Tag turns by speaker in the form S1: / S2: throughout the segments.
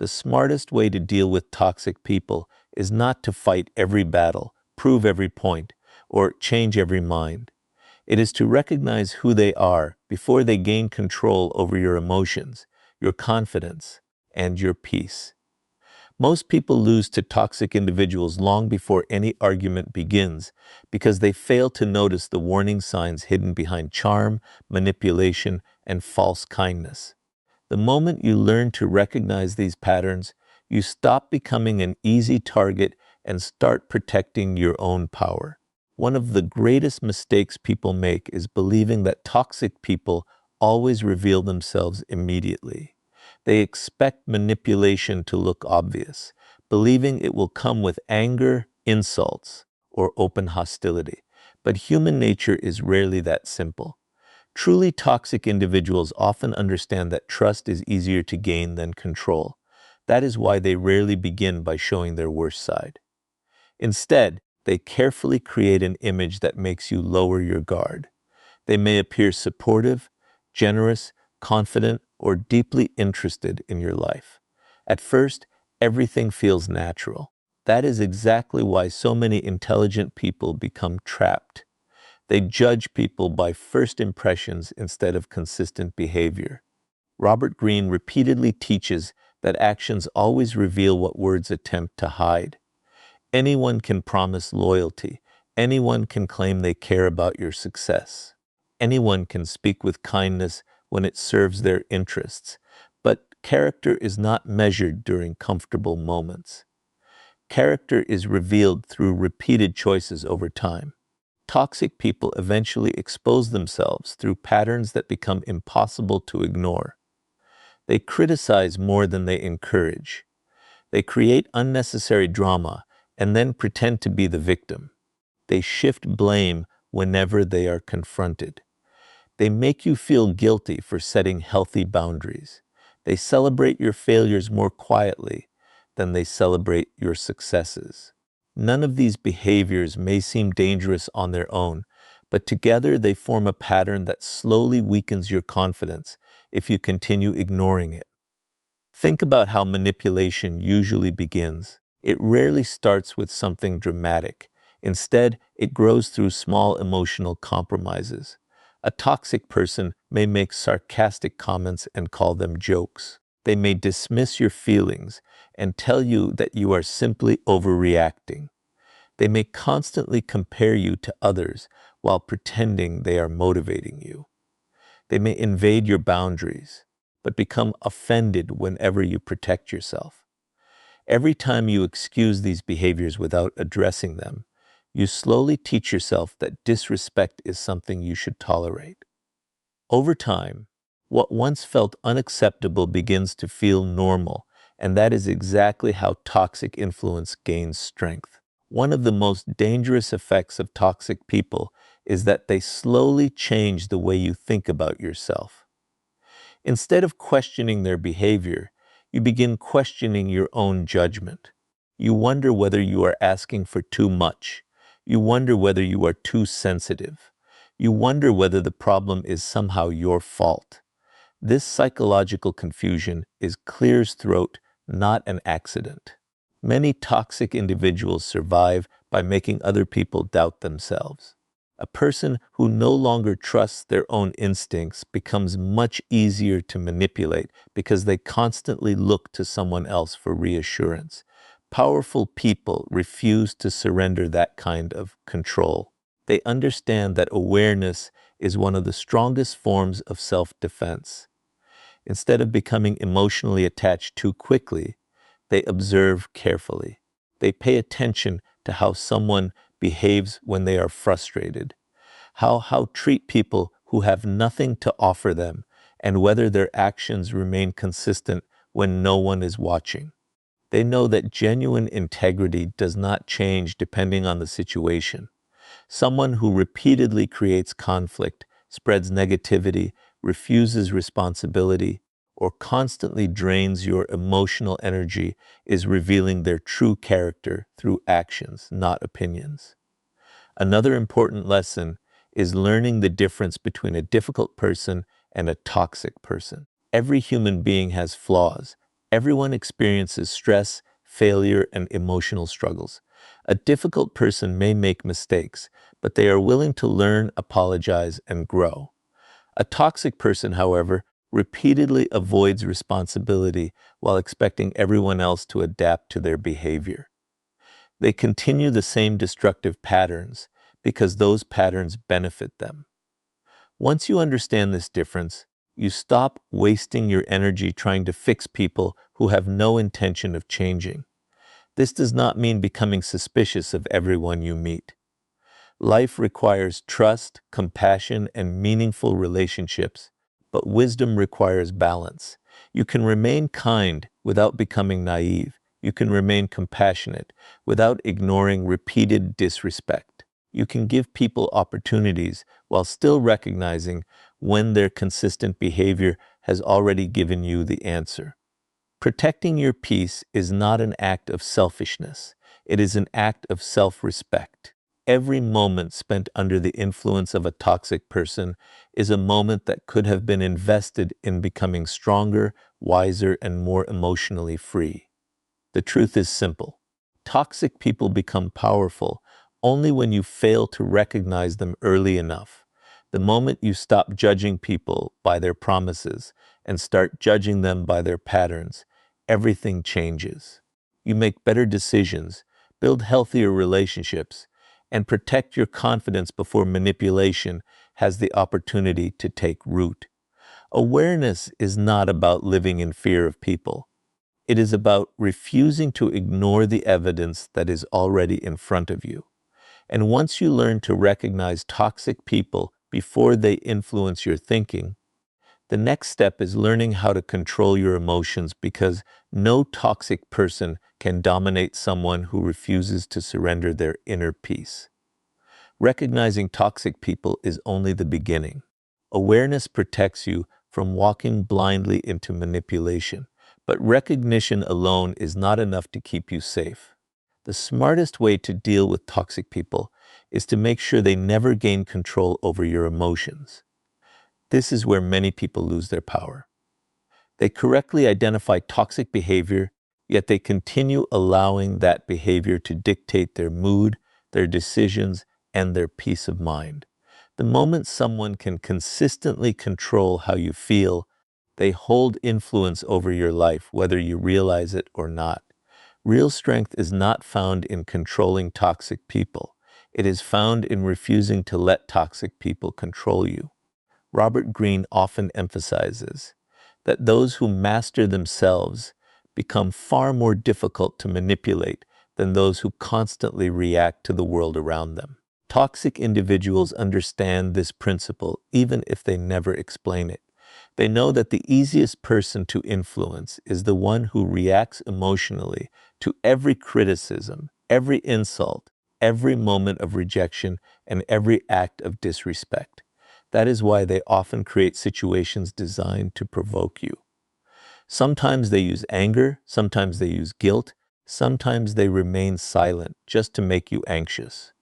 S1: The smartest way to deal with toxic people is not to fight every battle, prove every point, or change every mind. It is to recognize who they are before they gain control over your emotions, your confidence, and your peace. Most people lose to toxic individuals long before any argument begins because they fail to notice the warning signs hidden behind charm, manipulation, and false kindness. The moment you learn to recognize these patterns, you stop becoming an easy target and start protecting your own power. One of the greatest mistakes people make is believing that toxic people always reveal themselves immediately. They expect manipulation to look obvious, believing it will come with anger, insults, or open hostility. But human nature is rarely that simple. Truly toxic individuals often understand that trust is easier to gain than control. That is why they rarely begin by showing their worst side. Instead, they carefully create an image that makes you lower your guard. They may appear supportive, generous, confident, or deeply interested in your life. At first, everything feels natural. That is exactly why so many intelligent people become trapped. They judge people by first impressions instead of consistent behavior. Robert Greene repeatedly teaches that actions always reveal what words attempt to hide. Anyone can promise loyalty. Anyone can claim they care about your success. Anyone can speak with kindness when it serves their interests. But character is not measured during comfortable moments. Character is revealed through repeated choices over time. Toxic people eventually expose themselves through patterns that become impossible to ignore. They criticize more than they encourage. They create unnecessary drama and then pretend to be the victim. They shift blame whenever they are confronted. They make you feel guilty for setting healthy boundaries. They celebrate your failures more quietly than they celebrate your successes. None of these behaviors may seem dangerous on their own, but together they form a pattern that slowly weakens your confidence if you continue ignoring it. Think about how manipulation usually begins. It rarely starts with something dramatic. Instead, it grows through small emotional compromises. A toxic person may make sarcastic comments and call them jokes. They may dismiss your feelings and tell you that you are simply overreacting. They may constantly compare you to others while pretending they are motivating you. They may invade your boundaries, but become offended whenever you protect yourself. Every time you excuse these behaviors without addressing them, you slowly teach yourself that disrespect is something you should tolerate. Over time, what once felt unacceptable begins to feel normal, and that is exactly how toxic influence gains strength. One of the most dangerous effects of toxic people is that they slowly change the way you think about yourself. Instead of questioning their behavior, you begin questioning your own judgment. You wonder whether you are asking for too much. You wonder whether you are too sensitive. You wonder whether the problem is somehow your fault. This psychological confusion is clear as throat, not an accident. Many toxic individuals survive by making other people doubt themselves. A person who no longer trusts their own instincts becomes much easier to manipulate because they constantly look to someone else for reassurance. Powerful people refuse to surrender that kind of control. They understand that awareness is one of the strongest forms of self-defense. Instead of becoming emotionally attached too quickly, they observe carefully. They pay attention to how someone behaves when they are frustrated, how treat people who have nothing to offer them, and whether their actions remain consistent when no one is watching. They know that genuine integrity does not change depending on the situation. Someone who repeatedly creates conflict, spreads negativity, refuses responsibility, or constantly drains your emotional energy is revealing their true character through actions, not opinions. Another important lesson is learning the difference between a difficult person and a toxic person. Every human being has flaws. Everyone experiences stress, failure, and emotional struggles. A difficult person may make mistakes, but they are willing to learn, apologize, and grow. A toxic person, however, repeatedly avoids responsibility while expecting everyone else to adapt to their behavior. They continue the same destructive patterns because those patterns benefit them. Once you understand this difference, you stop wasting your energy trying to fix people who have no intention of changing. This does not mean becoming suspicious of everyone you meet. Life requires trust, compassion, and meaningful relationships, but wisdom requires balance. You can remain kind without becoming naive. You can remain compassionate without ignoring repeated disrespect. You can give people opportunities while still recognizing when their consistent behavior has already given you the answer. Protecting your peace is not an act of selfishness. It is an act of self-respect. Every moment spent under the influence of a toxic person is a moment that could have been invested in becoming stronger, wiser, and more emotionally free. The truth is simple. Toxic people become powerful only when you fail to recognize them early enough. The moment you stop judging people by their promises and start judging them by their patterns, everything changes. You make better decisions, build healthier relationships, and protect your confidence before manipulation has the opportunity to take root. Awareness is not about living in fear of people. It is about refusing to ignore the evidence that is already in front of you. And once you learn to recognize toxic people before they influence your thinking, the next step is learning how to control your emotions, because no toxic person can dominate someone who refuses to surrender their inner peace. Recognizing toxic people is only the beginning. Awareness protects you from walking blindly into manipulation, but recognition alone is not enough to keep you safe. The smartest way to deal with toxic people is to make sure they never gain control over your emotions. This is where many people lose their power. They correctly identify toxic behavior, yet they continue allowing that behavior to dictate their mood, their decisions, and their peace of mind. The moment someone can consistently control how you feel, they hold influence over your life, whether you realize it or not. Real strength is not found in controlling toxic people. It is found in refusing to let toxic people control you. Robert Greene often emphasizes that those who master themselves become far more difficult to manipulate than those who constantly react to the world around them. Toxic individuals understand this principle even if they never explain it. They know that the easiest person to influence is the one who reacts emotionally to every criticism, every insult, every moment of rejection, and every act of disrespect. That is why they often create situations designed to provoke you. Sometimes they use anger, sometimes they use guilt, sometimes they remain silent just to make you anxious.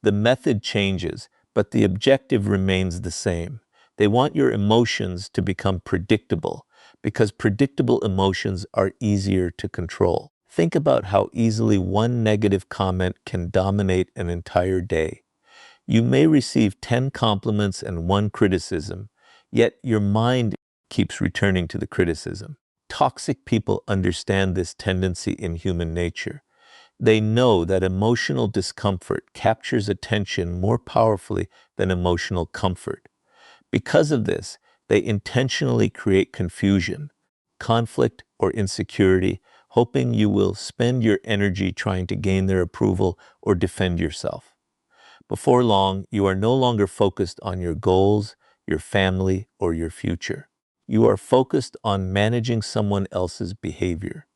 S1: The method changes, but the objective remains the same. They want your emotions to become predictable, because predictable emotions are easier to control. Think about how easily one negative comment can dominate an entire day. You may receive 10 compliments and 1 criticism, yet your mind keeps returning to the criticism. Toxic people understand this tendency in human nature. They know that emotional discomfort captures attention more powerfully than emotional comfort. Because of this, they intentionally create confusion, conflict, or insecurity, hoping you will spend your energy trying to gain their approval or defend yourself. Before long, you are no longer focused on your goals, your family, or your future. You are focused on managing someone else's behavior.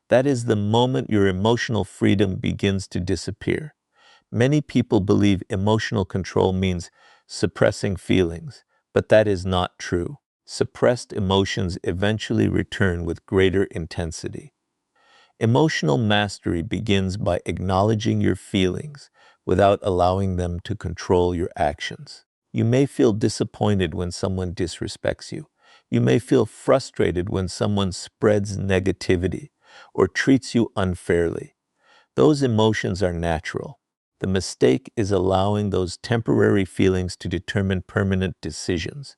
S1: That is the moment your emotional freedom begins to disappear. Many people believe emotional control means suppressing feelings, but that is not true. Suppressed emotions eventually return with greater intensity. Emotional mastery begins by acknowledging your feelings without allowing them to control your actions. You may feel disappointed when someone disrespects you. You may feel frustrated when someone spreads negativity or treats you unfairly. Those emotions are natural. The mistake is allowing those temporary feelings to determine permanent decisions.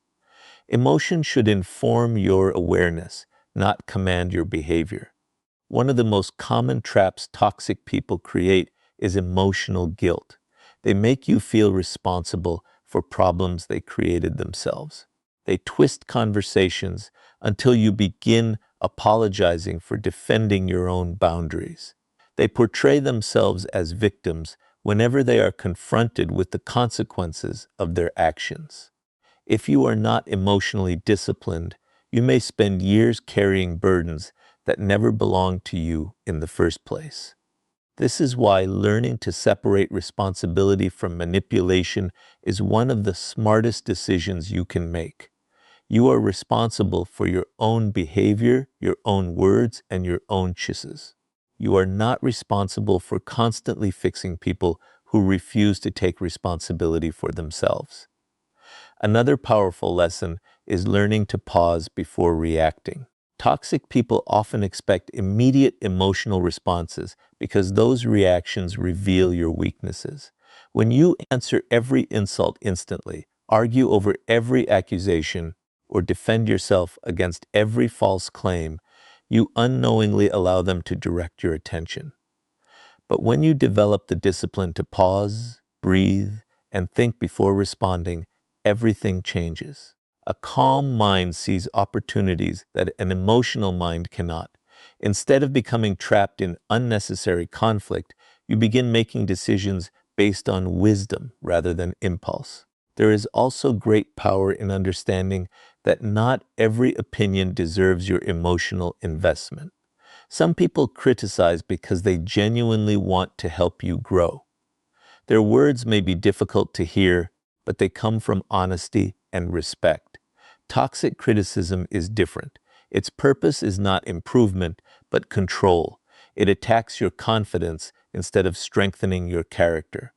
S1: Emotion should inform your awareness, not command your behavior. One of the most common traps toxic people create is emotional guilt. They make you feel responsible for problems they created themselves. They twist conversations until you begin apologizing for defending your own boundaries. They portray themselves as victims whenever they are confronted with the consequences of their actions. If you are not emotionally disciplined, you may spend years carrying burdens that never belonged to you in the first place. This is why learning to separate responsibility from manipulation is one of the smartest decisions you can make. You are responsible for your own behavior, your own words, and your own choices. You are not responsible for constantly fixing people who refuse to take responsibility for themselves. Another powerful lesson is learning to pause before reacting. Toxic people often expect immediate emotional responses because those reactions reveal your weaknesses. When you answer every insult instantly, argue over every accusation, or defend yourself against every false claim, you unknowingly allow them to direct your attention. But when you develop the discipline to pause, breathe, and think before responding, everything changes. A calm mind sees opportunities that an emotional mind cannot. Instead of becoming trapped in unnecessary conflict, you begin making decisions based on wisdom rather than impulse. There is also great power in understanding that not every opinion deserves your emotional investment. Some people criticize because they genuinely want to help you grow. Their words may be difficult to hear, but they come from honesty and respect. Toxic criticism is different. Its purpose is not improvement, but control. It attacks your confidence instead of strengthening your character.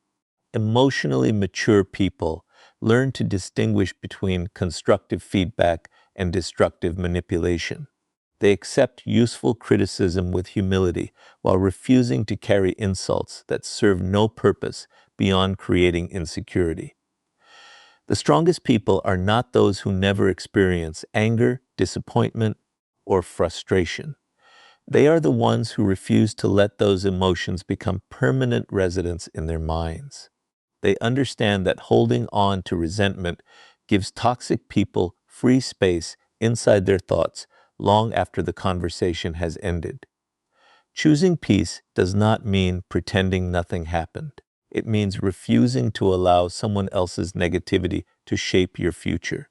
S1: Emotionally mature people learn to distinguish between constructive feedback and destructive manipulation. They accept useful criticism with humility while refusing to carry insults that serve no purpose beyond creating insecurity. The strongest people are not those who never experience anger, disappointment, or frustration. They are the ones who refuse to let those emotions become permanent residents in their minds. They understand that holding on to resentment gives toxic people free space inside their thoughts long after the conversation has ended. Choosing peace does not mean pretending nothing happened. It means refusing to allow someone else's negativity to shape your future.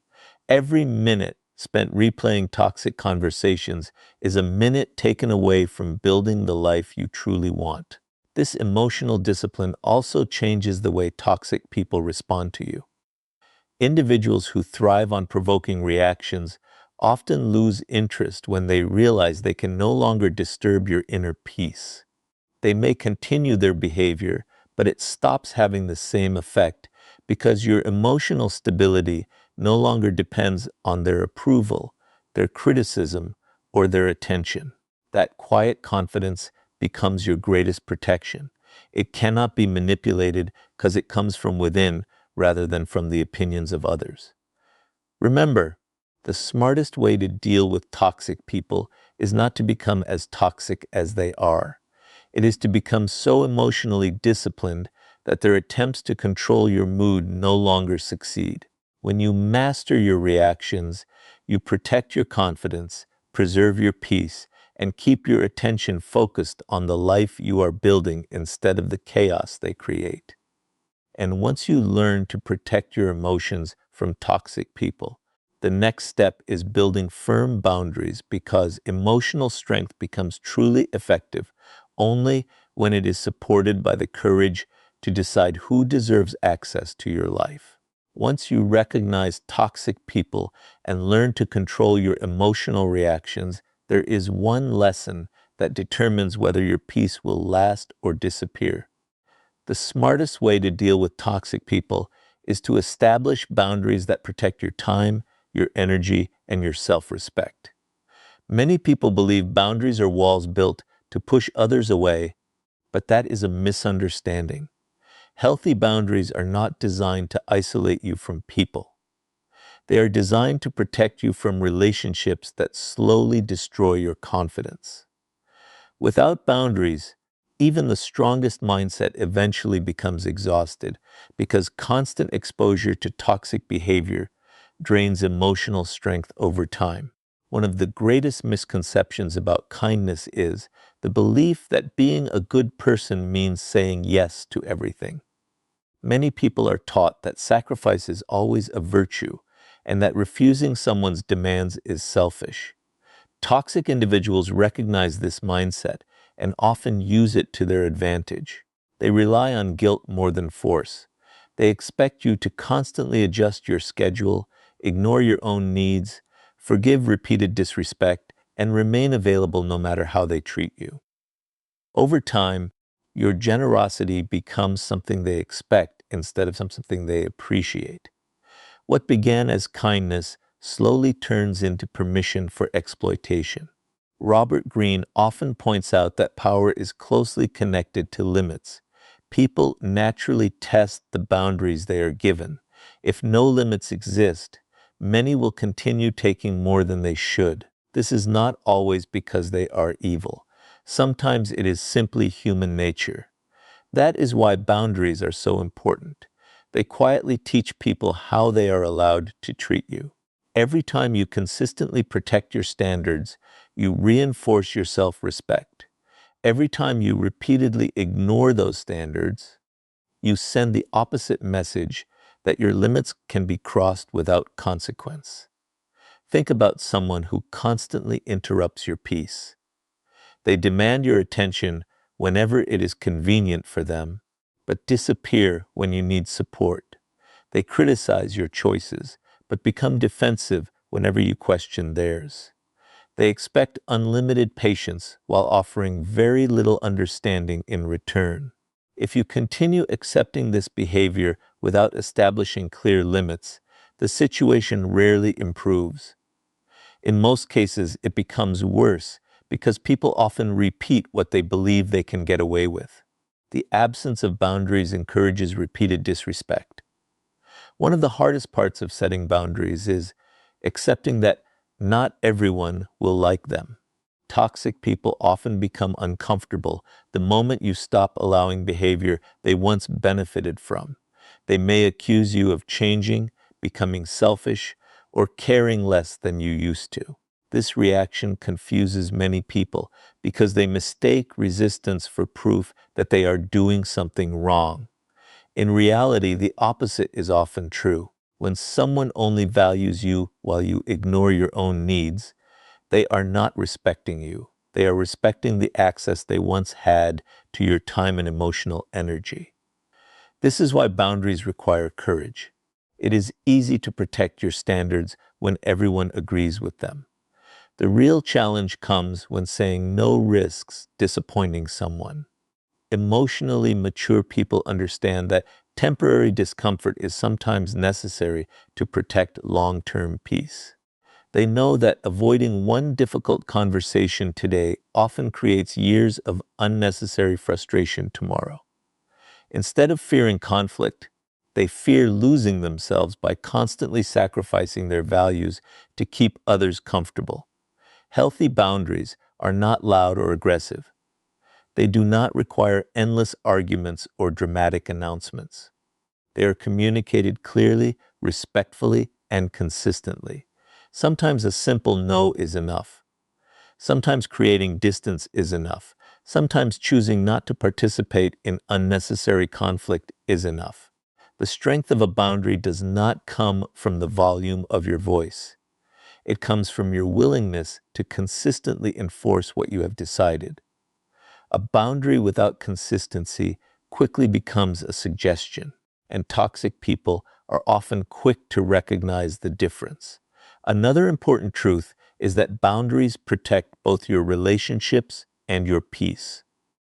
S1: Every minute spent replaying toxic conversations is a minute taken away from building the life you truly want. This emotional discipline also changes the way toxic people respond to you. Individuals who thrive on provoking reactions often lose interest when they realize they can no longer disturb your inner peace. They may continue their behavior, but it stops having the same effect because your emotional stability no longer depends on their approval, their criticism, or their attention. That quiet confidence becomes your greatest protection. It cannot be manipulated because it comes from within rather than from the opinions of others. Remember, the smartest way to deal with toxic people is not to become as toxic as they are. It is to become so emotionally disciplined that their attempts to control your mood no longer succeed. When you master your reactions, you protect your confidence, preserve your peace, and keep your attention focused on the life you are building instead of the chaos they create. And once you learn to protect your emotions from toxic people, the next step is building firm boundaries because emotional strength becomes truly effective only when it is supported by the courage to decide who deserves access to your life. Once you recognize toxic people and learn to control your emotional reactions, there is one lesson that determines whether your peace will last or disappear. The smartest way to deal with toxic people is to establish boundaries that protect your time, your energy, and your self-respect. Many people believe boundaries are walls built to push others away, but that is a misunderstanding. Healthy boundaries are not designed to isolate you from people. They are designed to protect you from relationships that slowly destroy your confidence. Without boundaries, even the strongest mindset eventually becomes exhausted because constant exposure to toxic behavior drains emotional strength over time. One of the greatest misconceptions about kindness is the belief that being a good person means saying yes to everything. Many people are taught that sacrifice is always a virtue and that refusing someone's demands is selfish. Toxic individuals recognize this mindset and often use it to their advantage. They rely on guilt more than force. They expect you to constantly adjust your schedule, ignore your own needs, forgive repeated disrespect, and remain available no matter how they treat you. Over time, your generosity becomes something they expect instead of something they appreciate. What began as kindness slowly turns into permission for exploitation. Robert Greene often points out that power is closely connected to limits. People naturally test the boundaries they are given. If no limits exist, many will continue taking more than they should. This is not always because they are evil. Sometimes it is simply human nature. That is why boundaries are so important. They quietly teach people how they are allowed to treat you. Every time you consistently protect your standards, you reinforce your self-respect. Every time you repeatedly ignore those standards, you send the opposite message that your limits can be crossed without consequence. Think about someone who constantly interrupts your peace. They demand your attention whenever it is convenient for them, but disappear when you need support. They criticize your choices, but become defensive whenever you question theirs. They expect unlimited patience while offering very little understanding in return. If you continue accepting this behavior without establishing clear limits, the situation rarely improves. In most cases, it becomes worse because people often repeat what they believe they can get away with. The absence of boundaries encourages repeated disrespect. One of the hardest parts of setting boundaries is accepting that not everyone will like them. Toxic people often become uncomfortable the moment you stop allowing behavior they once benefited from. They may accuse you of changing, becoming selfish, or caring less than you used to. This reaction confuses many people because they mistake resistance for proof that they are doing something wrong. In reality, the opposite is often true. When someone only values you while you ignore your own needs, they are not respecting you. They are respecting the access they once had to your time and emotional energy. This is why boundaries require courage. It is easy to protect your standards when everyone agrees with them. The real challenge comes when saying no risks disappointing someone. Emotionally mature people understand that temporary discomfort is sometimes necessary to protect long-term peace. They know that avoiding one difficult conversation today often creates years of unnecessary frustration tomorrow. Instead of fearing conflict, they fear losing themselves by constantly sacrificing their values to keep others comfortable. Healthy boundaries are not loud or aggressive. They do not require endless arguments or dramatic announcements. They are communicated clearly, respectfully, and consistently. Sometimes a simple no is enough. Sometimes creating distance is enough. Sometimes choosing not to participate in unnecessary conflict is enough. The strength of a boundary does not come from the volume of your voice. It comes from your willingness to consistently enforce what you have decided. A boundary without consistency quickly becomes a suggestion, and toxic people are often quick to recognize the difference. Another important truth is that boundaries protect both your relationships and your peace.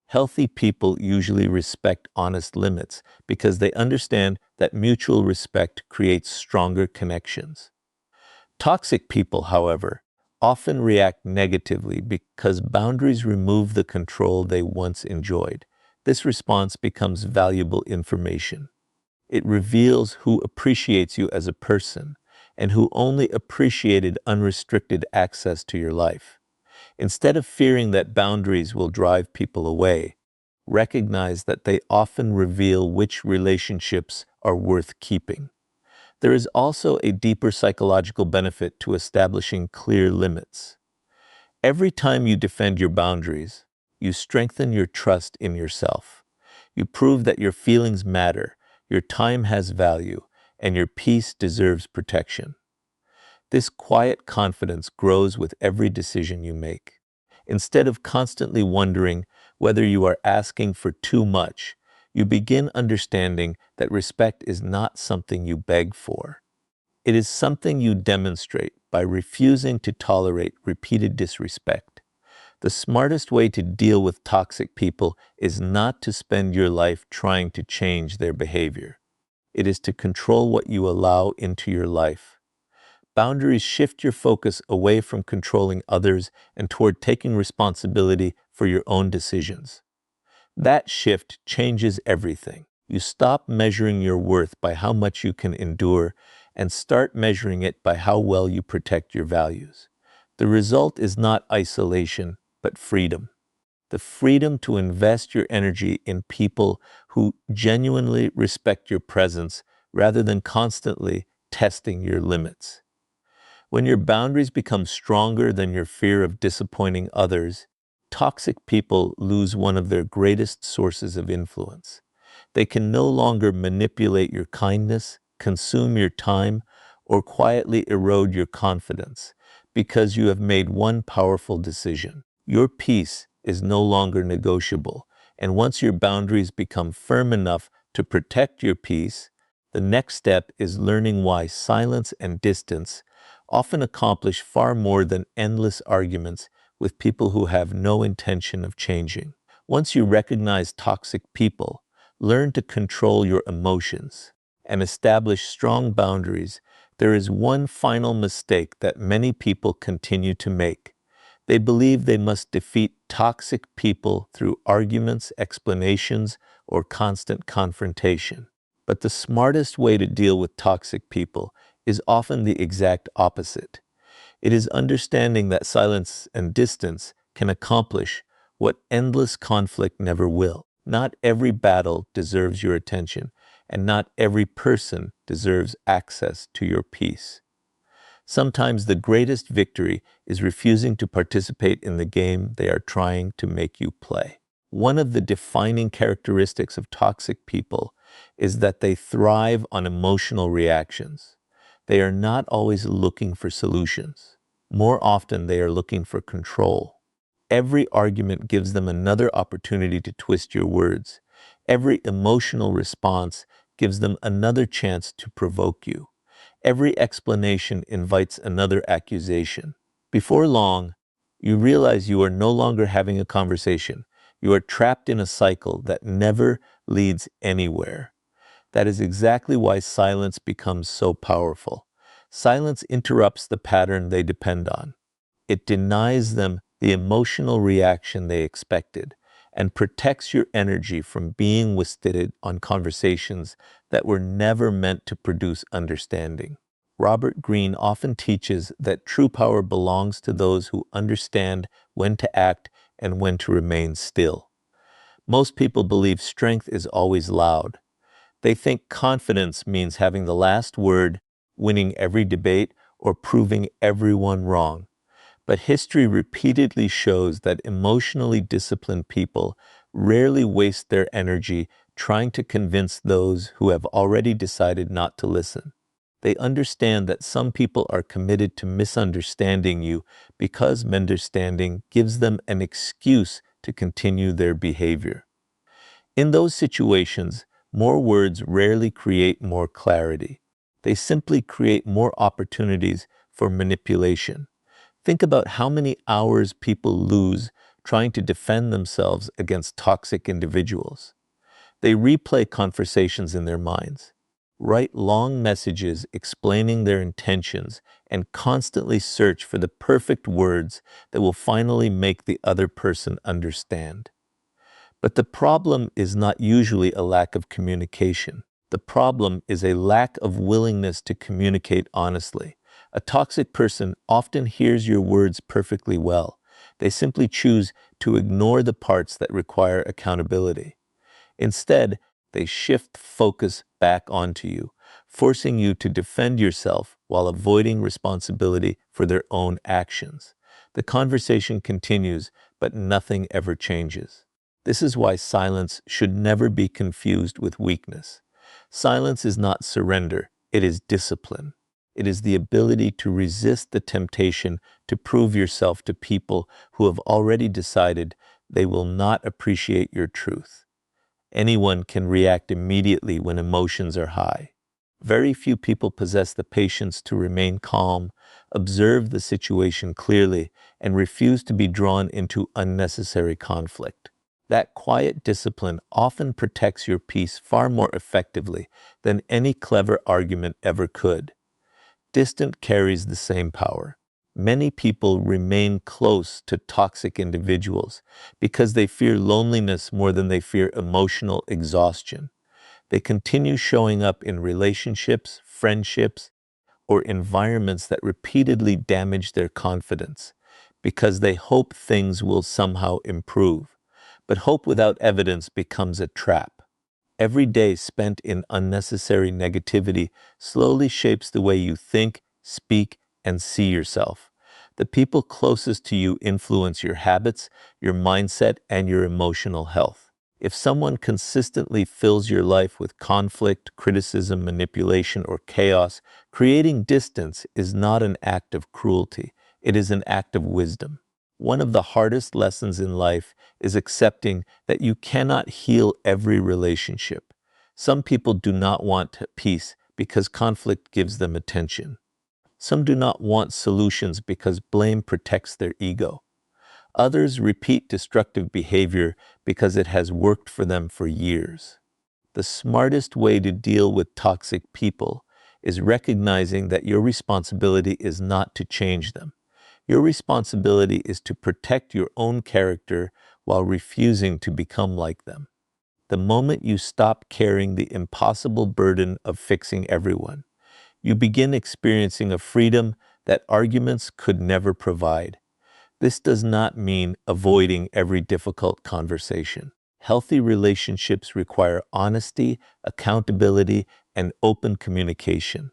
S1: Healthy people usually respect honest limits because they understand that mutual respect creates stronger connections. Toxic people, however, often react negatively because boundaries remove the control they once enjoyed. This response becomes valuable information. It reveals who appreciates you as a person and who only appreciated unrestricted access to your life. Instead of fearing that boundaries will drive people away, recognize that they often reveal which relationships are worth keeping. There is also a deeper psychological benefit to establishing clear limits. Every time you defend your boundaries, you strengthen your trust in yourself. You prove that your feelings matter, your time has value, and your peace deserves protection. This quiet confidence grows with every decision you make. Instead of constantly wondering whether you are asking for too much, you begin understanding that respect is not something you beg for. It is something you demonstrate by refusing to tolerate repeated disrespect. The smartest way to deal with toxic people is not to spend your life trying to change their behavior. It is to control what you allow into your life. Boundaries shift your focus away from controlling others and toward taking responsibility for your own decisions. That shift changes everything. You stop measuring your worth by how much you can endure and start measuring it by how well you protect your values. The result is not isolation, but freedom. The freedom to invest your energy in people who genuinely respect your presence rather than constantly testing your limits. When your boundaries become stronger than your fear of disappointing others, toxic people lose one of their greatest sources of influence. They can no longer manipulate your kindness, consume your time, or quietly erode your confidence because you have made one powerful decision. Your peace is no longer negotiable, and once your boundaries become firm enough to protect your peace, the next step is learning why silence and distance often accomplish far more than endless arguments with people who have no intention of changing. Once you recognize toxic people, learn to control your emotions, and establish strong boundaries, there is one final mistake that many people continue to make. They believe they must defeat toxic people through arguments, explanations, or constant confrontation. But the smartest way to deal with toxic people is often the exact opposite. It is understanding that silence and distance can accomplish what endless conflict never will. Not every battle deserves your attention, and not every person deserves access to your peace. Sometimes the greatest victory is refusing to participate in the game they are trying to make you play. One of the defining characteristics of toxic people is that they thrive on emotional reactions. They are not always looking for solutions. More often, they are looking for control. Every argument gives them another opportunity to twist your words. Every emotional response gives them another chance to provoke you. Every explanation invites another accusation. Before long, you realize you are no longer having a conversation. You are trapped in a cycle that never leads anywhere. That is exactly why silence becomes so powerful. Silence interrupts the pattern they depend on. It denies them the emotional reaction they expected and protects your energy from being wasted on conversations that were never meant to produce understanding. Robert Greene often teaches that true power belongs to those who understand when to act and when to remain still. Most people believe strength is always loud. They think confidence means having the last word, winning every debate, or proving everyone wrong. But history repeatedly shows that emotionally disciplined people rarely waste their energy trying to convince those who have already decided not to listen. They understand that some people are committed to misunderstanding you because misunderstanding gives them an excuse to continue their behavior. In those situations, more words rarely create more clarity. They simply create more opportunities for manipulation. Think about how many hours people lose trying to defend themselves against toxic individuals. They replay conversations in their minds. Write long messages explaining their intentions and constantly search for the perfect words that will finally make the other person understand. But the problem is not usually a lack of communication. The problem is a lack of willingness to communicate honestly. A toxic person often hears your words perfectly well. They simply choose to ignore the parts that require accountability. Instead, they shift focus back onto you, forcing you to defend yourself while avoiding responsibility for their own actions. The conversation continues, but nothing ever changes. This is why silence should never be confused with weakness. Silence is not surrender, it is discipline. It is the ability to resist the temptation to prove yourself to people who have already decided they will not appreciate your truth. Anyone can react immediately when emotions are high. Very few people possess the patience to remain calm, observe the situation clearly, and refuse to be drawn into unnecessary conflict. That quiet discipline often protects your peace far more effectively than any clever argument ever could. Distance carries the same power. Many people remain close to toxic individuals because they fear loneliness more than they fear emotional exhaustion. They continue showing up in relationships, friendships, or environments that repeatedly damage their confidence because they hope things will somehow improve. But hope without evidence becomes a trap. Every day spent in unnecessary negativity slowly shapes the way you think, speak, and see yourself. The people closest to you influence your habits, your mindset, and your emotional health. If someone consistently fills your life with conflict, criticism, manipulation, or chaos, creating distance is not an act of cruelty. It is an act of wisdom. One of the hardest lessons in life is accepting that you cannot heal every relationship. Some people do not want peace because conflict gives them attention. Some do not want solutions because blame protects their ego. Others repeat destructive behavior because it has worked for them for years. The smartest way to deal with toxic people is recognizing that your responsibility is not to change them. Your responsibility is to protect your own character while refusing to become like them. The moment you stop carrying the impossible burden of fixing everyone, you begin experiencing a freedom that arguments could never provide. This does not mean avoiding every difficult conversation. Healthy relationships require honesty, accountability, and open communication.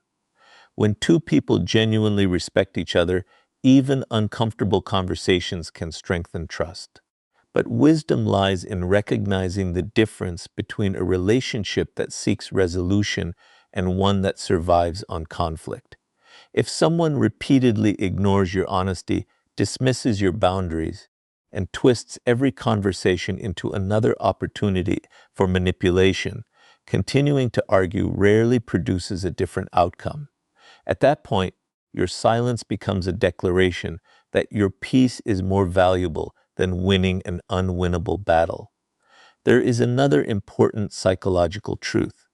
S1: When two people genuinely respect each other, even uncomfortable conversations can strengthen trust. But wisdom lies in recognizing the difference between a relationship that seeks resolution and one that survives on conflict. If someone repeatedly ignores your honesty, dismisses your boundaries, and twists every conversation into another opportunity for manipulation, continuing to argue rarely produces a different outcome. At that point, your silence becomes a declaration that your peace is more valuable than winning an unwinnable battle. There is another important psychological truth.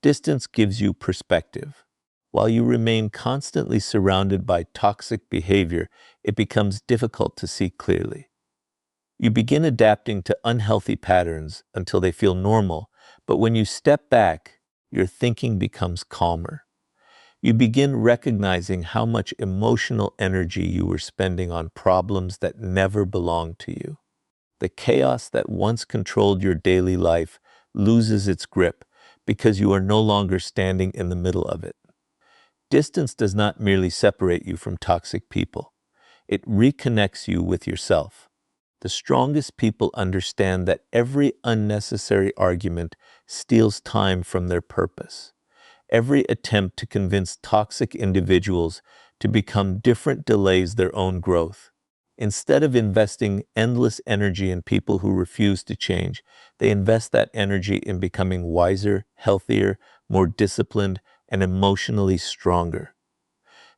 S1: Distance gives you perspective. While you remain constantly surrounded by toxic behavior, it becomes difficult to see clearly. You begin adapting to unhealthy patterns until they feel normal, but when you step back, your thinking becomes calmer. You begin recognizing how much emotional energy you were spending on problems that never belonged to you. The chaos that once controlled your daily life loses its grip because you are no longer standing in the middle of it. Distance does not merely separate you from toxic people. It reconnects you with yourself. The strongest people understand that every unnecessary argument steals time from their purpose. Every attempt to convince toxic individuals to become different delays their own growth. Instead of investing endless energy in people who refuse to change, they invest that energy in becoming wiser, healthier, more disciplined, and emotionally stronger.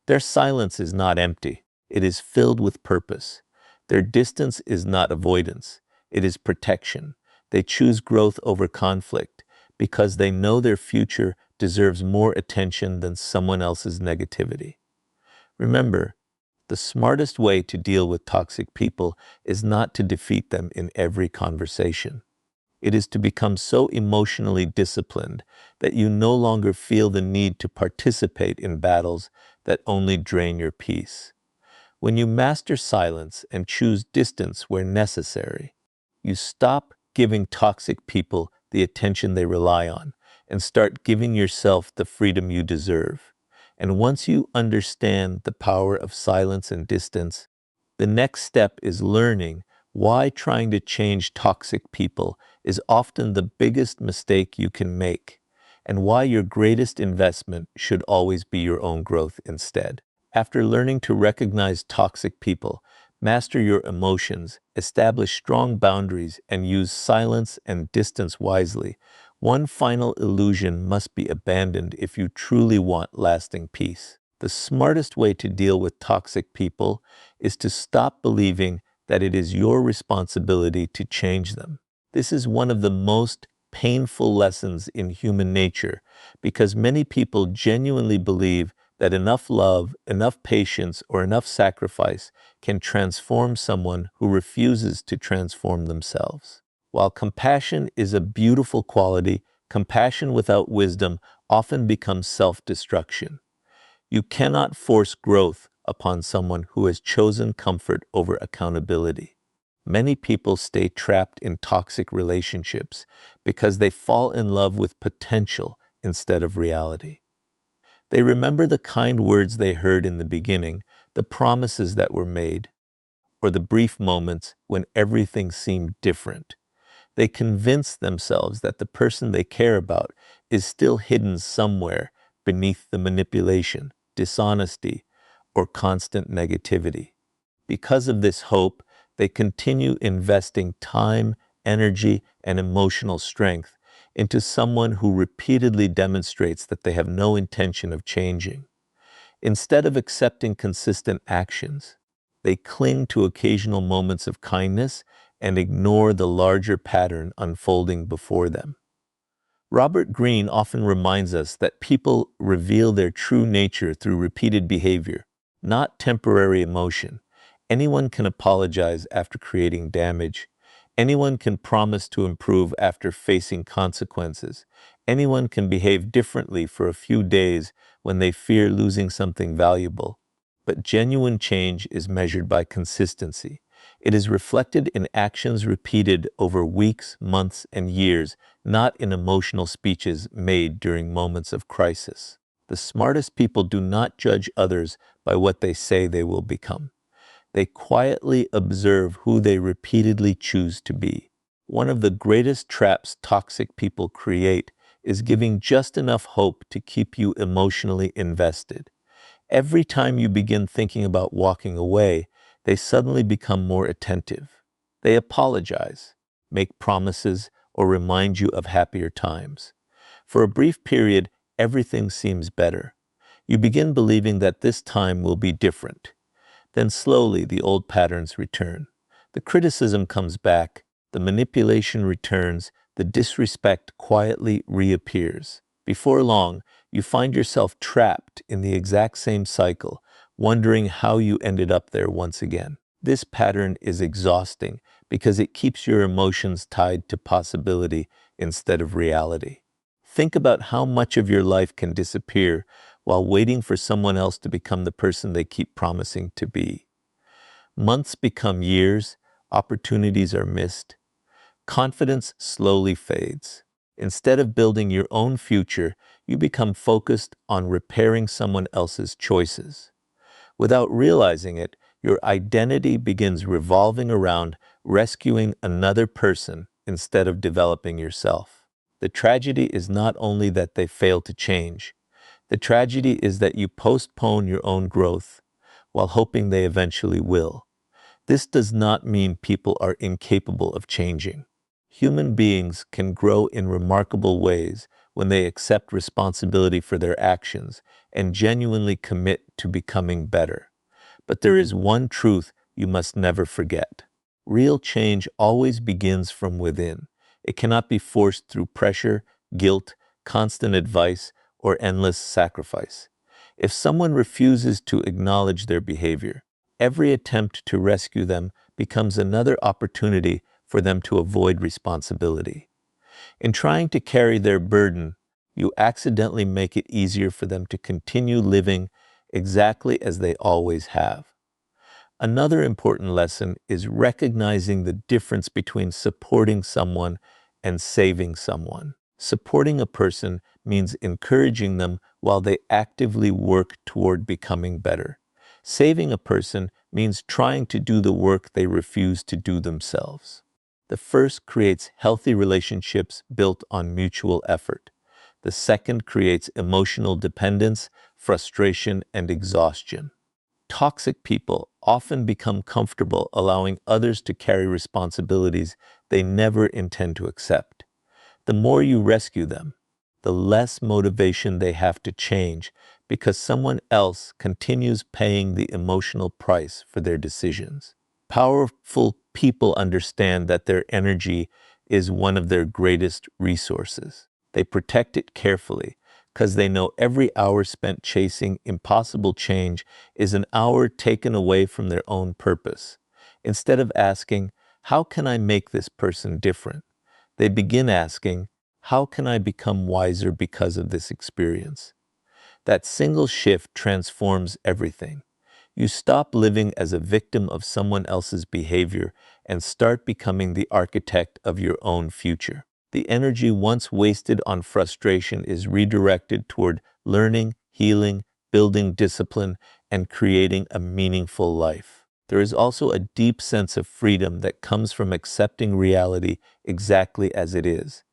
S1: Their silence is not empty. It is filled with purpose. Their distance is not avoidance. It is protection. They choose growth over conflict because they know their future deserves more attention than someone else's negativity. Remember, the smartest way to deal with toxic people is not to defeat them in every conversation. It is to become so emotionally disciplined that you no longer feel the need to participate in battles that only drain your peace. When you master silence and choose distance where necessary, you stop giving toxic people the attention they rely on and start giving yourself the freedom you deserve. And once you understand the power of silence and distance, the next step is learning why trying to change toxic people is often the biggest mistake you can make, and why your greatest investment should always be your own growth instead. After learning to recognize toxic people, master your emotions, establish strong boundaries, and use silence and distance wisely, one final illusion must be abandoned if you truly want lasting peace. The smartest way to deal with toxic people is to stop believing that it is your responsibility to change them. This is one of the most painful lessons in human nature, because many people genuinely believe that enough love, enough patience, or enough sacrifice can transform someone who refuses to transform themselves. While compassion is a beautiful quality, compassion without wisdom often becomes self-destruction. You cannot force growth upon someone who has chosen comfort over accountability. Many people stay trapped in toxic relationships because they fall in love with potential instead of reality. They remember the kind words they heard in the beginning, the promises that were made, or the brief moments when everything seemed different. They convince themselves that the person they care about is still hidden somewhere beneath the manipulation, dishonesty, or constant negativity. Because of this hope, they continue investing time, energy, and emotional strength into someone who repeatedly demonstrates that they have no intention of changing. Instead of accepting consistent actions, they cling to occasional moments of kindness and ignore the larger pattern unfolding before them. Robert Greene often reminds us that people reveal their true nature through repeated behavior, not temporary emotion. Anyone can apologize after creating damage. Anyone can promise to improve after facing consequences. Anyone can behave differently for a few days when they fear losing something valuable. But genuine change is measured by consistency. It is reflected in actions repeated over weeks, months, and years, not in emotional speeches made during moments of crisis. The smartest people do not judge others by what they say they will become. They quietly observe who they repeatedly choose to be. One of the greatest traps toxic people create is giving just enough hope to keep you emotionally invested. Every time you begin thinking about walking away, they suddenly become more attentive. They apologize, make promises, or remind you of happier times. For a brief period, everything seems better. You begin believing that this time will be different. Then slowly the old patterns return. The criticism comes back, the manipulation returns, the disrespect quietly reappears. Before long, you find yourself trapped in the exact same cycle, wondering how you ended up there once again. This pattern is exhausting because it keeps your emotions tied to possibility instead of reality. Think about how much of your life can disappear while waiting for someone else to become the person they keep promising to be. Months become years, opportunities are missed, confidence slowly fades. Instead of building your own future, you become focused on repairing someone else's choices. Without realizing it, your identity begins revolving around rescuing another person instead of developing yourself. The tragedy is not only that they fail to change. The tragedy is that you postpone your own growth while hoping they eventually will. This does not mean people are incapable of changing. Human beings can grow in remarkable ways when they accept responsibility for their actions and genuinely commit to becoming better. But there is one truth you must never forget. Real change always begins from within. It cannot be forced through pressure, guilt, constant advice, or endless sacrifice. If someone refuses to acknowledge their behavior, every attempt to rescue them becomes another opportunity for them to avoid responsibility. In trying to carry their burden, you accidentally make it easier for them to continue living exactly as they always have. Another important lesson is recognizing the difference between supporting someone and saving someone. Supporting a person means encouraging them while they actively work toward becoming better. Saving a person means trying to do the work they refuse to do themselves. The first creates healthy relationships built on mutual effort. The second creates emotional dependence, frustration, and exhaustion. Toxic people often become comfortable allowing others to carry responsibilities they never intend to accept. The more you rescue them, the less motivation they have to change because someone else continues paying the emotional price for their decisions. Powerful people understand that their energy is one of their greatest resources. They protect it carefully because they know every hour spent chasing impossible change is an hour taken away from their own purpose. Instead of asking, "How can I make this person different?" they begin asking, "How can I become wiser because of this experience?" That single shift transforms everything. You stop living as a victim of someone else's behavior and start becoming the architect of your own future. The energy once wasted on frustration is redirected toward learning, healing, building discipline, and creating a meaningful life. There is also a deep sense of freedom that comes from accepting reality exactly as it is.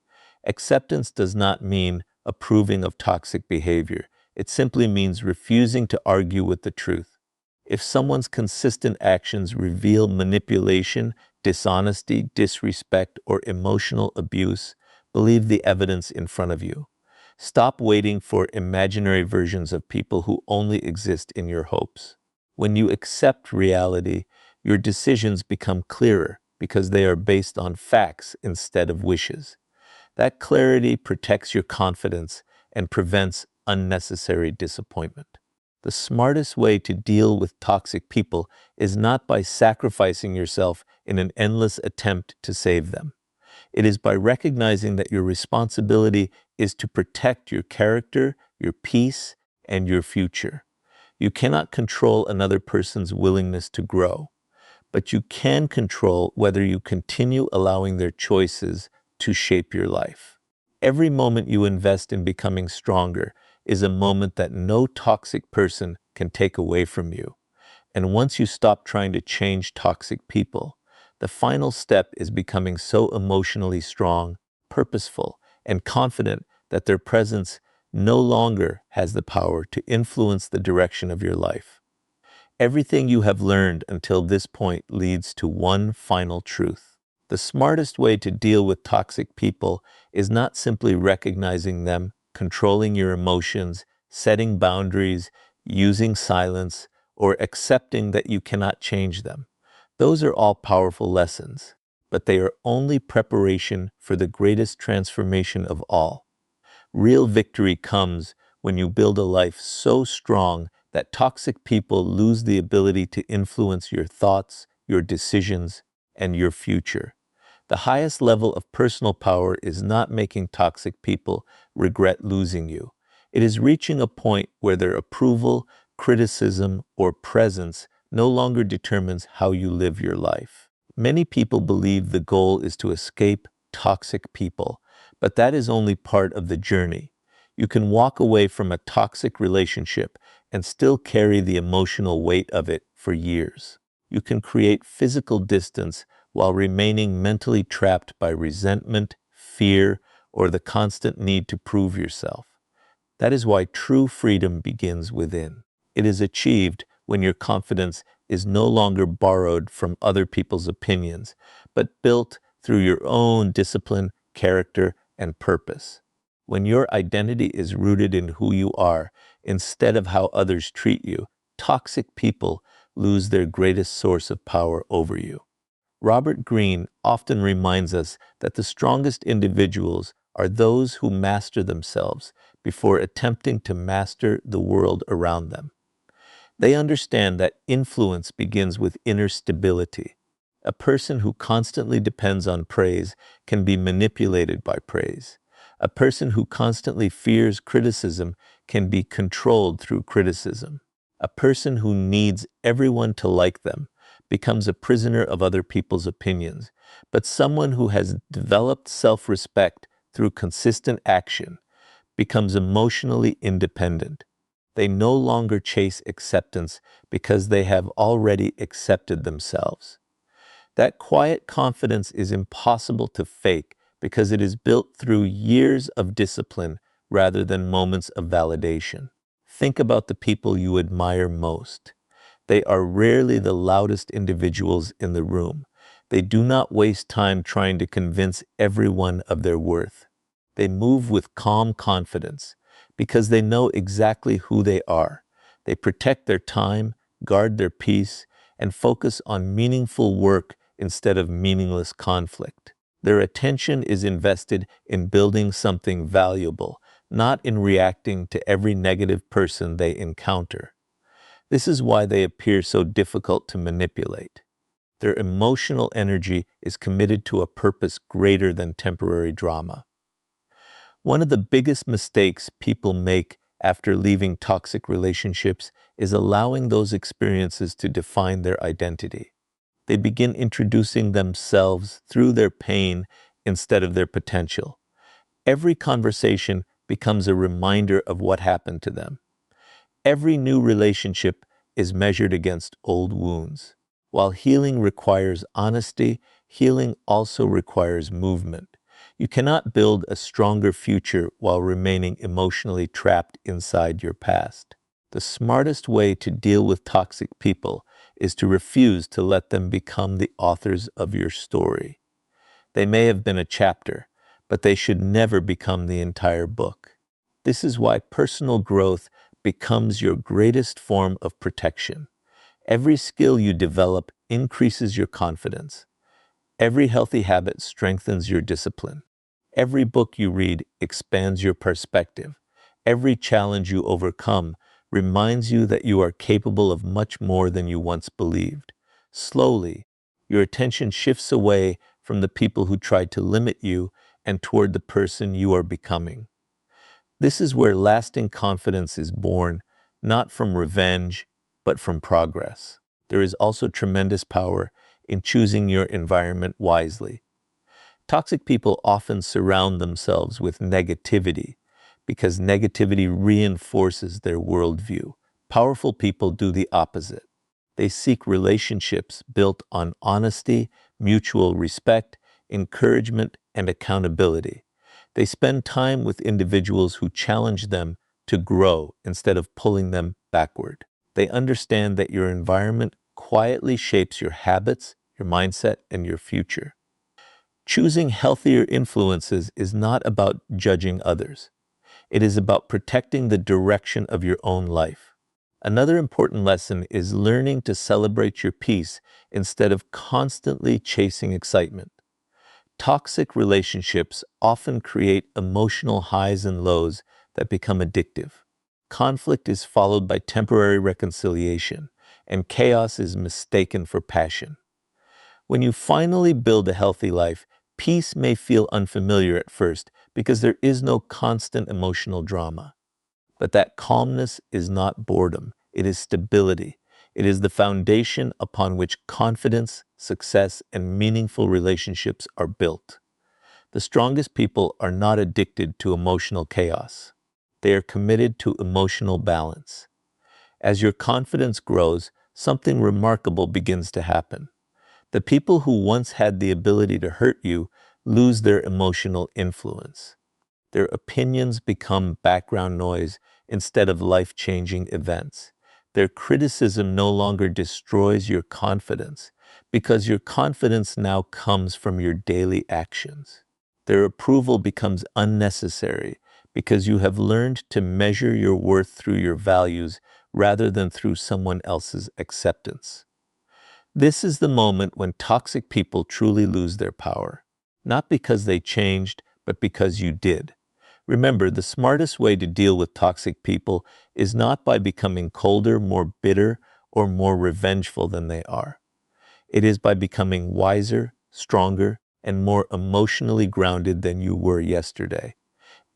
S1: Acceptance does not mean approving of toxic behavior. It simply means refusing to argue with the truth. If someone's consistent actions reveal manipulation, dishonesty, disrespect, or emotional abuse, believe the evidence in front of you. Stop waiting for imaginary versions of people who only exist in your hopes. When you accept reality, your decisions become clearer because they are based on facts instead of wishes. That clarity protects your confidence and prevents unnecessary disappointment. The smartest way to deal with toxic people is not by sacrificing yourself in an endless attempt to save them. It is by recognizing that your responsibility is to protect your character, your peace, and your future. You cannot control another person's willingness to grow, but you can control whether you continue allowing their choices to shape your life. Every moment you invest in becoming stronger is a moment that no toxic person can take away from you. And once you stop trying to change toxic people, the final step is becoming so emotionally strong, purposeful, and confident that their presence no longer has the power to influence the direction of your life. Everything you have learned until this point leads to one final truth. The smartest way to deal with toxic people is not simply recognizing them, controlling your emotions, setting boundaries, using silence, or accepting that you cannot change them. Those are all powerful lessons, but they are only preparation for the greatest transformation of all. Real victory comes when you build a life so strong that toxic people lose the ability to influence your thoughts, your decisions, and your future. The highest level of personal power is not making toxic people regret losing you. It is reaching a point where their approval, criticism, or presence no longer determines how you live your life. Many people believe the goal is to escape toxic people, but that is only part of the journey. You can walk away from a toxic relationship and still carry the emotional weight of it for years. You can create physical distance while remaining mentally trapped by resentment, fear, or the constant need to prove yourself. That is why true freedom begins within. It is achieved when your confidence is no longer borrowed from other people's opinions, but built through your own discipline, character, and purpose. When your identity is rooted in who you are instead of how others treat you, toxic people lose their greatest source of power over you. Robert Greene often reminds us that the strongest individuals are those who master themselves before attempting to master the world around them. They understand that influence begins with inner stability. A person who constantly depends on praise can be manipulated by praise. A person who constantly fears criticism can be controlled through criticism. A person who needs everyone to like them becomes a prisoner of other people's opinions. But someone who has developed self-respect through consistent action becomes emotionally independent. They no longer chase acceptance because they have already accepted themselves. That quiet confidence is impossible to fake because it is built through years of discipline rather than moments of validation. Think about the people you admire most. They are rarely the loudest individuals in the room. They do not waste time trying to convince everyone of their worth. They move with calm confidence because they know exactly who they are. They protect their time, guard their peace, and focus on meaningful work instead of meaningless conflict. Their attention is invested in building something valuable, not in reacting to every negative person they encounter. This is why they appear so difficult to manipulate. Their emotional energy is committed to a purpose greater than temporary drama. One of the biggest mistakes people make after leaving toxic relationships is allowing those experiences to define their identity. They begin introducing themselves through their pain instead of their potential. Every conversation becomes a reminder of what happened to them. Every new relationship is measured against old wounds. While healing requires honesty, healing also requires movement. You cannot build a stronger future while remaining emotionally trapped inside your past. The smartest way to deal with toxic people is to refuse to let them become the authors of your story. They may have been a chapter, but they should never become the entire book. This is why personal growth becomes your greatest form of protection. Every skill you develop increases your confidence. Every healthy habit strengthens your discipline. Every book you read expands your perspective. Every challenge you overcome reminds you that you are capable of much more than you once believed. Slowly, your attention shifts away from the people who tried to limit you and toward the person you are becoming. This is where lasting confidence is born, not from revenge, but from progress. There is also tremendous power in choosing your environment wisely. Toxic people often surround themselves with negativity because negativity reinforces their worldview. Powerful people do the opposite. They seek relationships built on honesty, mutual respect, encouragement, and accountability. They spend time with individuals who challenge them to grow instead of pulling them backward. They understand that your environment quietly shapes your habits, your mindset, and your future. Choosing healthier influences is not about judging others. It is about protecting the direction of your own life. Another important lesson is learning to celebrate your peace instead of constantly chasing excitement. Toxic relationships often create emotional highs and lows that become addictive. Conflict is followed by temporary reconciliation, and chaos is mistaken for passion. When you finally build a healthy life, peace may feel unfamiliar at first because there is no constant emotional drama. But that calmness is not boredom, it is stability. It is the foundation upon which confidence, success, and meaningful relationships are built. The strongest people are not addicted to emotional chaos. They are committed to emotional balance. As your confidence grows, something remarkable begins to happen. The people who once had the ability to hurt you lose their emotional influence. Their opinions become background noise instead of life-changing events. Their criticism no longer destroys your confidence because your confidence now comes from your daily actions. Their approval becomes unnecessary because you have learned to measure your worth through your values rather than through someone else's acceptance. This is the moment when toxic people truly lose their power, not because they changed, but because you did. Remember, the smartest way to deal with toxic people is not by becoming colder, more bitter, or more revengeful than they are. It is by becoming wiser, stronger, and more emotionally grounded than you were yesterday.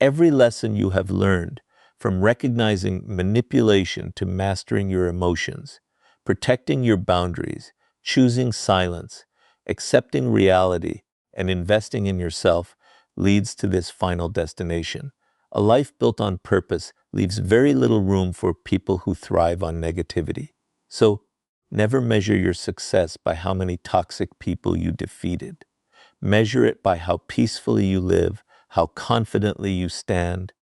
S1: Every lesson you have learned, from recognizing manipulation to mastering your emotions, protecting your boundaries, choosing silence, accepting reality, and investing in yourself, leads to this final destination. A life built on purpose leaves very little room for people who thrive on negativity. So, never measure your success by how many toxic people you defeated. Measure it by how peacefully you live, how confidently you stand,